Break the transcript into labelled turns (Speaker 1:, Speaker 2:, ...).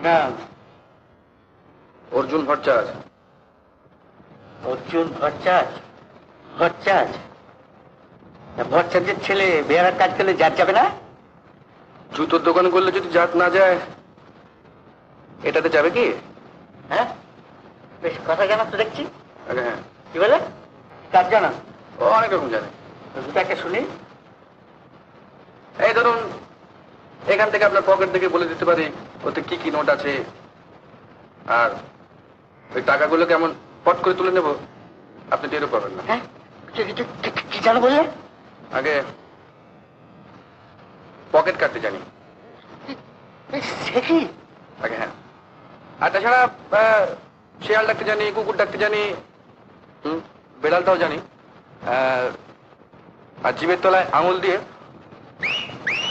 Speaker 1: না।
Speaker 2: অর্জুন ভট্টাচার্য।
Speaker 1: অর্জুন ভট্টাচার্য? ভট্টাচার্য? ভট্টাচার্যের ছেলে বেহারার কাজ করলে জাত যাবে না?
Speaker 2: জুতোর দোকান করলে যদি জাত না যায়, এটাতে যাবে কি?
Speaker 1: হ্যাঁ, বেশ কথা জানা তো দেখছি।
Speaker 2: আগে হ্যাঁ।
Speaker 1: কি বলে? কাজ জানা?
Speaker 2: ও অনেক রকম জানে।
Speaker 1: তাকে শুনি।
Speaker 2: এই ধরুন, এখান থেকে আপনার পকেট থেকে বলে দিতে পারি ওতে কি কি নোট আছে, আর ওই টাকাগুলো কেমন পট করে তুলে নেব, আপনি টেরও পাবেন না।
Speaker 1: হ্যাঁ, কি জানো বললে?
Speaker 2: আগে পকেট কাটতে জানি।
Speaker 1: সে কি?
Speaker 2: আগে হ্যাঁ। আর তাছাড়া শেয়াল ডাকতে জানি, কুকুর ডাকতে জানি, বেড়ালটাও জানি। আর জিভের তলায় আঙুল দিয়ে